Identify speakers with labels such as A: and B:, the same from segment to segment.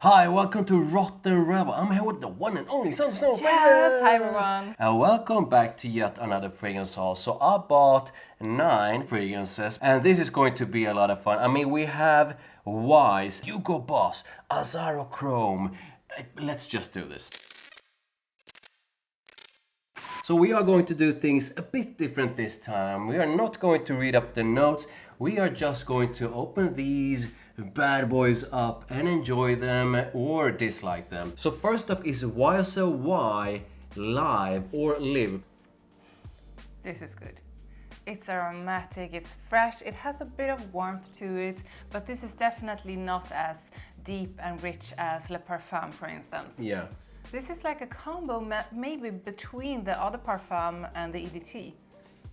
A: Hi, welcome to Rebel. I'm here with the one and only Sun Snow
B: Yes, hi everyone.
A: And welcome back to yet another fragrance haul. So I bought 9 fragrances and this is going to be a lot of fun. I mean, we have Wise, Hugo Boss, Azzaro Chrome. Let's just do this. So we are going to do things a bit different this time. We are not going to read up the notes. We are just going to open these bad boys up and enjoy them or dislike them. So first up is YSL Live or Live.
B: This is good. It's aromatic, it's fresh, it has a bit of warmth to it, but this is definitely not as deep and rich as Le Parfum, for instance.
A: Yeah.
B: This is like a combo maybe between the Eau de Parfum and the EDT.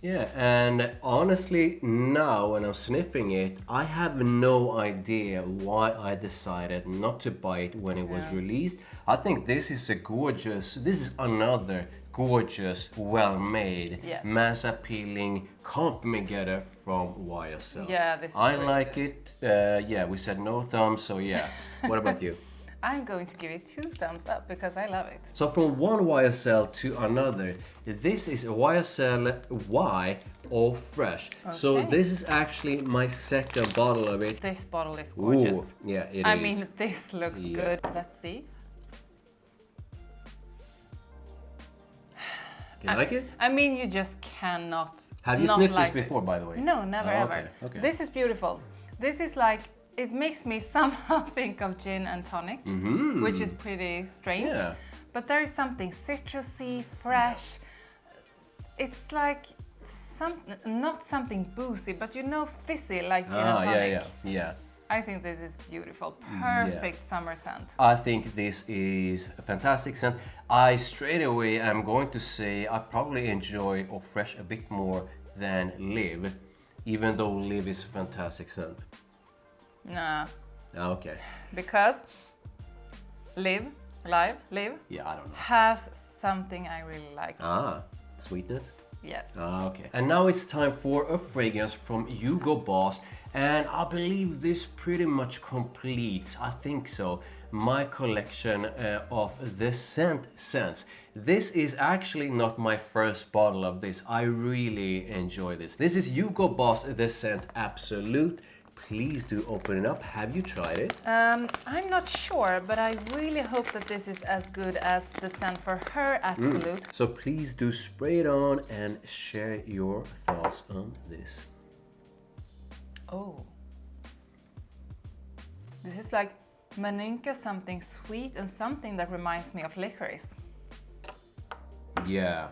A: Yeah, and honestly, now when I'm sniffing it, I have no idea why I decided not to buy it when it was released. I think this is this is another gorgeous, well-made,
B: Yes.
A: mass appealing compliment getter from YSL.
B: Yeah, this is
A: I
B: really
A: like
B: good.
A: it. Yeah, we said no thumbs, so yeah. What about you?
B: I'm going to give it 2 thumbs up because I love it.
A: So from one YSL to another, this is a YSL Y or Fresh. So
B: Okay.
A: this is actually my second bottle of it.
B: This bottle is gorgeous.
A: Ooh, yeah, it
B: I
A: is.
B: mean, this looks
A: Yeah.
B: good. Let's see.
A: You like it?
B: I mean, you just cannot.
A: Have you
B: not
A: sniffed
B: like
A: this before, by the way?
B: No, never
A: Oh,
B: ever.
A: okay, okay.
B: This is beautiful. This is like, it makes me somehow think of gin and tonic, which is pretty strange.
A: Mm-hmm. Yeah.
B: But there is something citrusy, fresh. It's like not something boozy, but fizzy like gin and tonic.
A: yeah.
B: I think this is beautiful. Perfect summer scent.
A: I think this is a fantastic scent. I straight away am going to say I probably enjoy or Fresh a bit more than Live, even though Live is a fantastic scent.
B: Nah,
A: Okay.
B: because Live,
A: Yeah, I don't know.
B: has something I really like.
A: Sweetness?
B: Yes.
A: Okay. And now it's time for a fragrance from Hugo Boss. And I believe this pretty much completes, I think so, my collection of the scents. This is actually not my first bottle of this. I really enjoy this. This is Hugo Boss The Scent Absolute. Please do open it up. Have you tried it?
B: I'm not sure, but I really hope that this is as good as the scent for her Absolute.
A: So please do spray it on and share your thoughts on this.
B: Oh. This is like Maninka, something sweet and something that reminds me of licorice.
A: Yeah.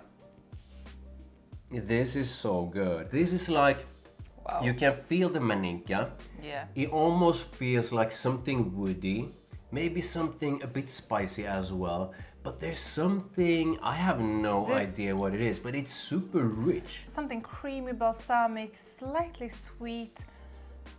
A: This is so good. This is like,
B: Wow.
A: you can feel the maninka.
B: Yeah.
A: It almost feels like something woody, maybe something a bit spicy as well. But there's something, I have no idea what it is, but it's super rich.
B: Something creamy, balsamic, slightly sweet.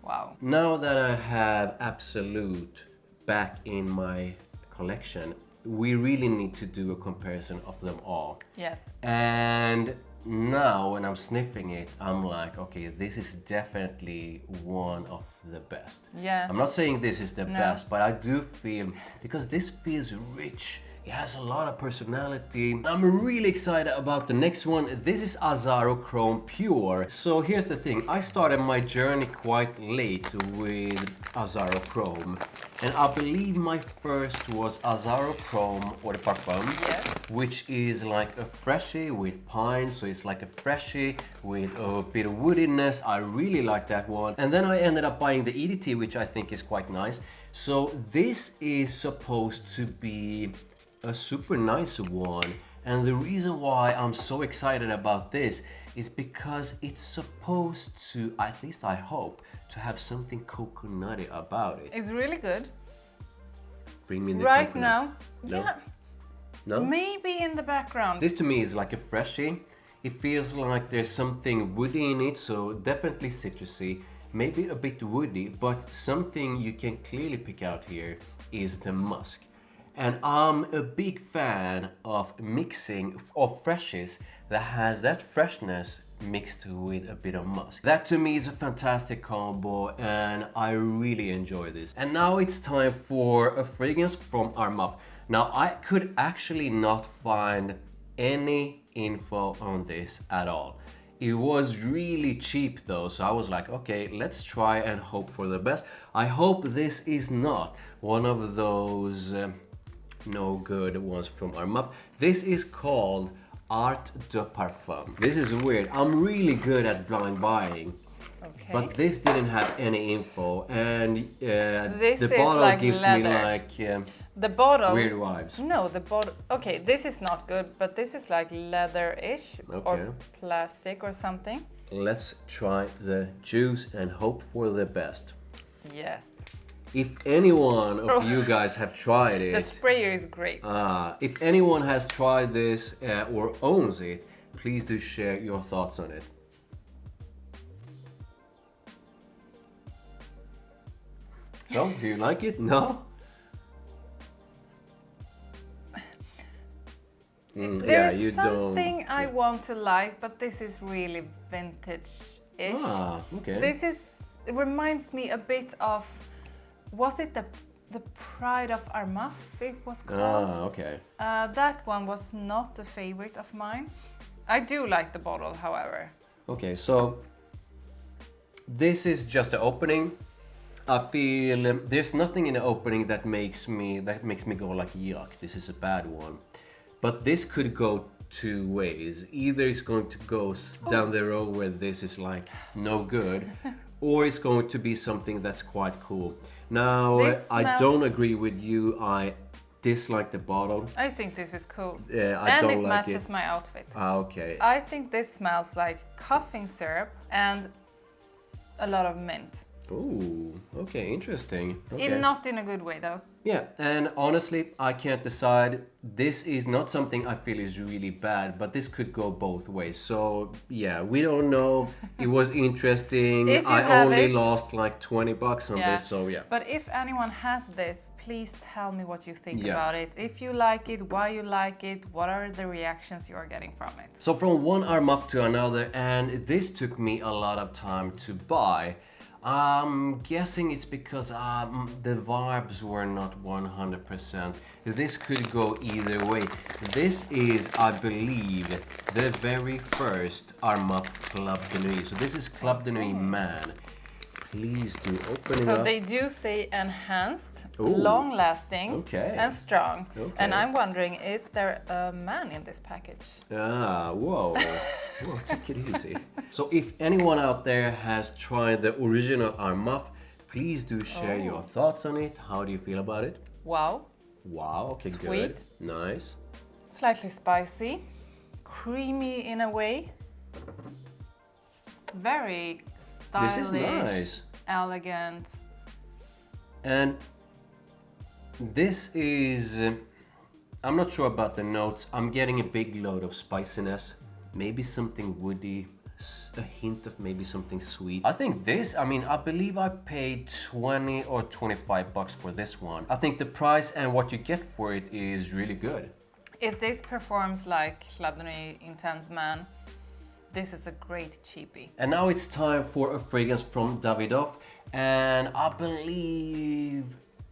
B: Wow.
A: Now that I have Absolute back in my collection, we really need to do a comparison of them all.
B: Yes.
A: And now when I'm sniffing it, I'm like, okay, this is definitely one of the best.
B: Yeah.
A: I'm not saying this is the best, but I do feel, because this feels rich. It has a lot of personality. I'm really excited about the next one. This is Azzaro Chrome Pure. So here's the thing. I started my journey quite late with Azzaro Chrome. And I believe my first was Azzaro Chrome Eau de Parfum.
B: Yes.
A: Which is like a freshie with pine. So it's like a freshie with a bit of woodiness. I really like that one. And then I ended up buying the EDT, which I think is quite nice. So this is supposed to be a super nice one, and the reason why I'm so excited about this is because it's supposed to, at least I hope, to have something coconutty about it.
B: It's really good.
A: Bring me the
B: Right
A: coconut.
B: now.
A: No?
B: Yeah.
A: No?
B: Maybe in the background.
A: This to me is like a freshie. It feels like there's something woody in it, so definitely citrusy, maybe a bit woody, but something you can clearly pick out here is the musk. And I'm a big fan of mixing of freshes that has that freshness mixed with a bit of musk. That to me is a fantastic combo and I really enjoy this. And now it's time for a fragrance from Armaf. Now I could actually not find any info on this at all. It was really cheap though, so I was like, okay, let's try and hope for the best. I hope this is not one of those no good ones from Armaf. This is called Art Du Parfum. This is weird. I'm really good at blind buying.
B: Okay.
A: But this didn't have any info, and
B: the
A: bottle
B: like
A: gives
B: leather.
A: me like
B: The bottle.
A: weird vibes.
B: No, the bottle. Okay, this is not good, but this is like leather-ish or plastic or something.
A: Let's try the juice and hope for the best.
B: Yes.
A: If anyone of you guys have tried it,
B: The sprayer is great.
A: if anyone has tried this or owns it, please do share your thoughts on it. So, do you like it? No?
B: There's something I want to like, but this is really vintage-ish.
A: Okay.
B: It reminds me a bit of, was it the Pride of Armaf it was called?
A: Okay.
B: That one was not a favorite of mine. I do like the bottle, however.
A: Okay, so this is just the opening. I feel there's nothing in the opening that makes me go like yuck, this is a bad one. But this could go two ways. Either it's going to go down the road where this is like no good, or it's going to be something that's quite cool. Now, I don't agree with you. I dislike the bottle.
B: I think this is cool.
A: I don't like it.
B: And it matches my outfit.
A: Okay.
B: I think this smells like coughing syrup and a lot of mint.
A: Ooh, okay, interesting. Okay.
B: Not in a good way though.
A: Yeah, and honestly, I can't decide. This is not something I feel is really bad, but this could go both ways. So yeah, we don't know. It was interesting. I only lost like 20 bucks on this, so yeah.
B: But if anyone has this, please tell me what you think about it. If you like it, why you like it, what are the reactions you are getting from it.
A: So from one Armaf to another, and this took me a lot of time to buy. I'm guessing it's because the vibes were not 100%. This could go either way. This is, I believe, the very first Armaf Club de Nuit. So this is Club de Nuit Man. Please do open it up.
B: So they do say enhanced, long-lasting, and strong.
A: Okay.
B: And I'm wondering, is there a man in this package?
A: Whoa, take it easy. So if anyone out there has tried the original Armaf, please do share your thoughts on it. How do you feel about it?
B: Wow.
A: Wow, okay,
B: Sweet.
A: good. Nice.
B: Slightly spicy, creamy in a way. Very stylish,
A: this is nice.
B: Elegant.
A: And this is, I'm not sure about the notes. I'm getting a big load of spiciness, maybe something woody, a hint of maybe something sweet. I think this, I believe I paid 20 or 25 bucks for this one. I think the price and what you get for it is really good.
B: If this performs like Club de Nuit Intense Man, this is a great cheapie.
A: And now it's time for a fragrance from Davidoff, and I believe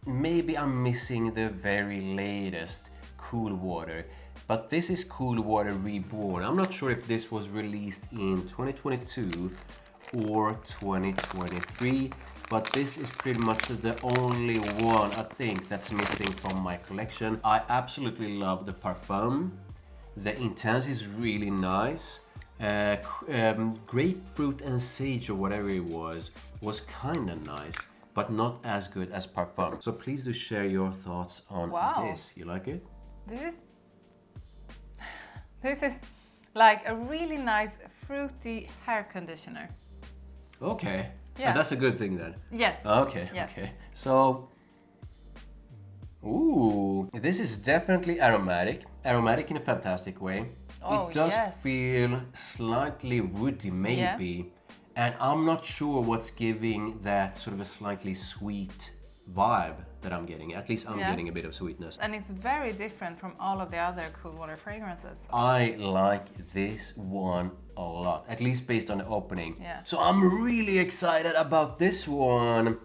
A: maybe I'm missing the very latest Cool Water, but this is Cool Water Reborn. I'm not sure if this was released in 2022 or 2023, but this is pretty much the only one I think that's missing from my collection. I absolutely love the parfum. The Intense is really nice. Grapefruit and sage or whatever it was kind of nice, but not as good as parfum. So please do share your thoughts on this. You like it?
B: This is like a really nice fruity hair conditioner.
A: Okay.
B: Yeah.
A: And that's a good thing then.
B: Yes.
A: Okay.
B: Yes.
A: Okay. So, ooh, this is definitely aromatic. Aromatic in a fantastic way.
B: Oh,
A: it does feel slightly woody, maybe. And I'm not sure what's giving that sort of a slightly sweet vibe that I'm getting. At least I'm
B: Yeah.
A: getting a bit of sweetness.
B: And it's very different from all of the other cool water fragrances.
A: I like this one a lot, at least based on the opening.
B: Yeah.
A: So I'm really excited about this one.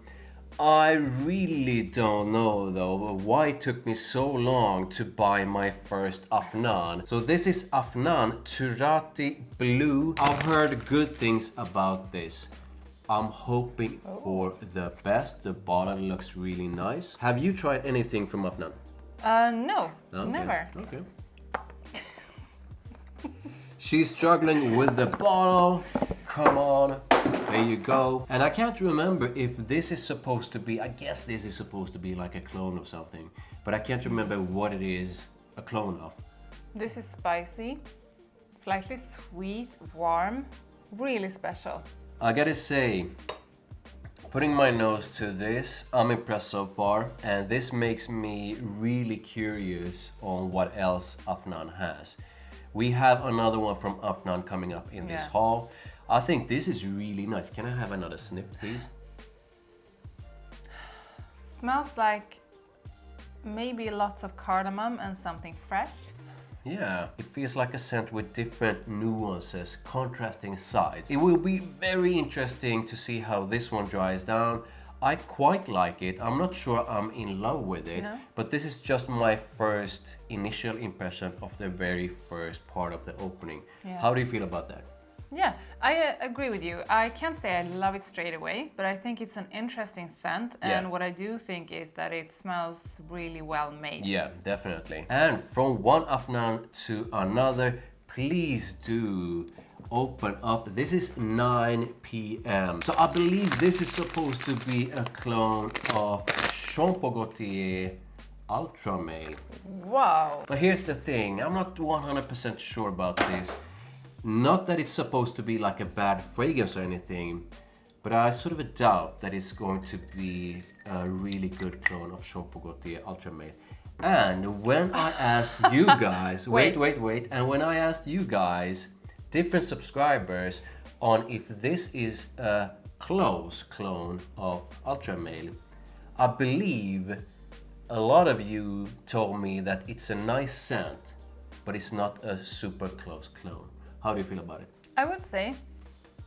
A: I really don't know though why it took me so long to buy my first Afnan. So this is Afnan Turathi Blue. I've heard good things about this. I'm hoping for the best. The bottle looks really nice. Have you tried anything from Afnan?
B: No,
A: Okay.
B: never.
A: Okay. She's struggling with the bottle. Come on. There you go. And I can't remember if this is supposed to be, I guess this is supposed to be like a clone of something, but I can't remember what it is a clone of.
B: This is spicy, slightly sweet, warm, really special.
A: I gotta say, putting my nose to this, I'm impressed so far, and this makes me really curious on what else Afnan has. We have another one from Afnan coming up in this
B: Yeah.
A: haul. I think this is really nice. Can I have another sniff, please?
B: Smells like maybe lots of cardamom and something fresh.
A: Yeah, it feels like a scent with different nuances, contrasting sides. It will be very interesting to see how this one dries down. I quite like it. I'm not sure I'm in love with it,
B: No?
A: but this is just my first initial impression of the very first part of the opening.
B: Yeah.
A: How do you feel about that?
B: Yeah, I agree with you. I can't say I love it straight away, but I think it's an interesting scent. And
A: Yeah.
B: what I do think is that it smells really well made.
A: Yeah, definitely. And from one Afnan to another, please do open up. This is 9 p.m. So I believe this is supposed to be a clone of Jean Paul Gaultier Ultra Male.
B: Wow.
A: But here's the thing, I'm not 100% sure about this. Not that it's supposed to be like a bad fragrance or anything, but I sort of doubt that it's going to be a really good clone of Jean Paul Gaultier Ultra Male. And when I asked you guys, wait, and when I asked you guys, different subscribers, on if this is a close clone of Ultra Male, I believe a lot of you told me that it's a nice scent, but it's not a super close clone. How do you feel about it?
B: I would say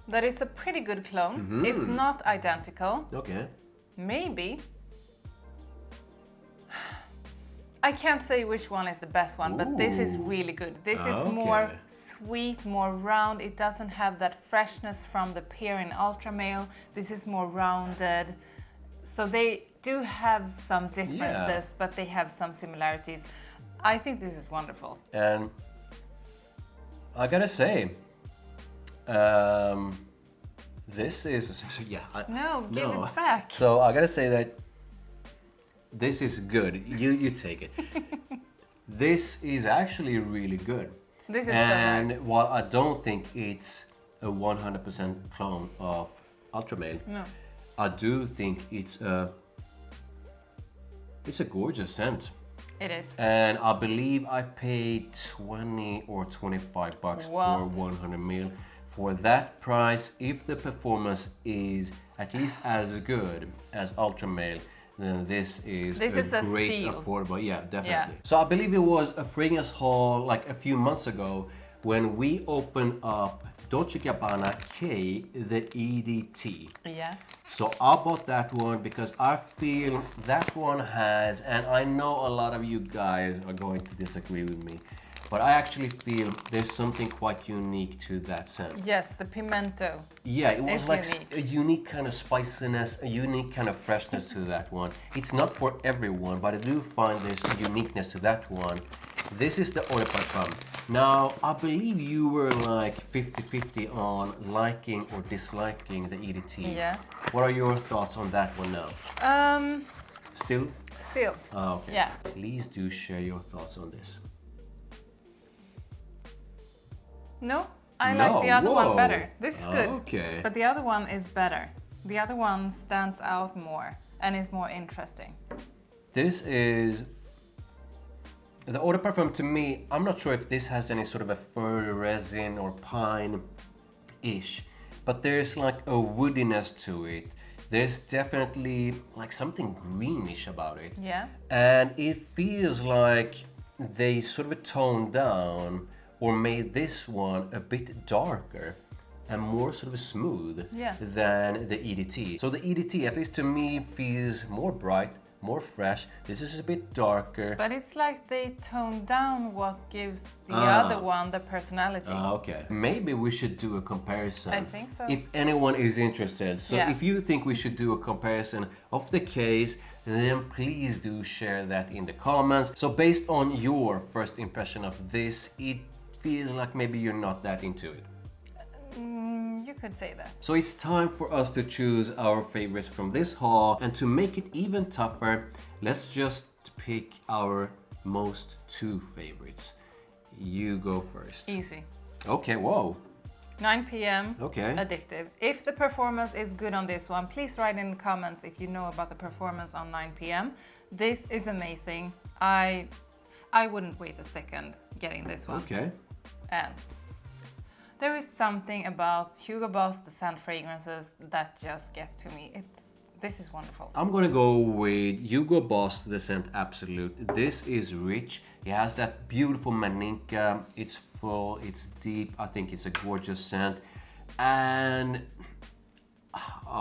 B: that it's a pretty good clone.
A: Mm-hmm.
B: It's not identical.
A: Okay.
B: Maybe. I can't say which one is the best one, but this is
A: Ooh.
B: really good. This is
A: Okay.
B: more sweet, more round. It doesn't have that freshness from the pear in Ultra Male. This is more rounded. So they do have some differences, but they have some similarities. I think this is wonderful.
A: And I gotta say, this is yeah.
B: No, give it back.
A: So I gotta say that this is good. You take it. This is actually really good.
B: This is
A: and
B: so nice.
A: while I don't think it's a 100% clone of Ultra Male,
B: No.
A: I do think it's a gorgeous scent.
B: It is.
A: And I believe I paid 20 or 25 bucks
B: What?
A: for 100 ml. For that price, if the performance is at least as good as Ultra Male, then this is a great
B: steal.
A: affordable. Yeah, definitely.
B: Yeah.
A: So I believe it was a fragrance haul like a few months ago when we opened up Dolce Gabbana K, the EDT.
B: Yeah.
A: So I bought that one because I feel that one has, and I know a lot of you guys are going to disagree with me, but I actually feel there's something quite unique to that scent.
B: Yes, the pimento.
A: Yeah, it was
B: It's
A: like
B: unique.
A: a unique kind of spiciness, a unique kind of freshness to that one. It's not for everyone, but I do find there's a uniqueness to that one. This is the Eau de Parfum. Now, I believe you were like 50-50 on liking or disliking the EDT.
B: Yeah.
A: What are your thoughts on that one now? Still?
B: Still.
A: Ah, okay.
B: Yeah.
A: Please do share your thoughts on this.
B: No, I
A: No,
B: like the other
A: whoa.
B: one better. This is good.
A: Okay.
B: But the other one is better. The other one stands out more and is more interesting.
A: This is the Eau de Parfum. To me, I'm not sure if this has any sort of a fir resin or pine-ish, but there's like a woodiness to it. There's definitely like something greenish about it.
B: Yeah.
A: And it feels like they sort of toned down or made this one a bit darker and more sort of smooth
B: Yeah.
A: than the EDT. So the EDT, at least to me, feels more bright, more fresh. This is a bit darker.
B: But it's like they toned down what gives the other one the personality.
A: Okay. Maybe we should do a comparison.
B: I think so.
A: If anyone is interested. So
B: Yeah.
A: if you think we should do a comparison of the case, then please do share that in the comments. So based on your first impression of this, it feels like maybe you're not that into it.
B: You could say that.
A: So it's time for us to choose our favorites from this haul, and to make it even tougher, let's just pick our most two favorites. You go first.
B: Easy.
A: Okay, whoa.
B: 9 p.m.
A: Okay.
B: Addictive. If the performance is good on this one, please write in the comments if you know about the performance on 9 p.m. This is amazing. I wouldn't wait a second getting this one.
A: Okay.
B: And there is something about Hugo Boss, the scent fragrances, that just gets to me. This is wonderful.
A: I'm gonna go with Hugo Boss, the scent Absolute. This is rich. It has that beautiful maninka. It's full, it's deep. I think it's a gorgeous scent. And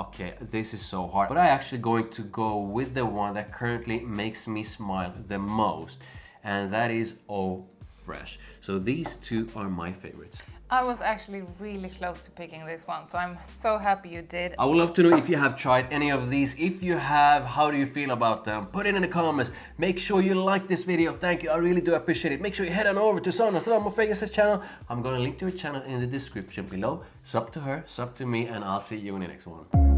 A: okay, this is so hard. But I'm actually going to go with the one that currently makes me smile the most. And that is Oh Fresh. So these two are my favorites.
B: I was actually really close to picking this one, so I'm so happy you did.
A: I would love to know if you have tried any of these. If you have, how do you feel about them? Put it in the comments. Make sure you like this video. Thank you, I really do appreciate it. Make sure you head on over to Armaf Fragrances channel. I'm gonna link to her channel in the description below. Sub to her, sub to me, and I'll see you in the next one.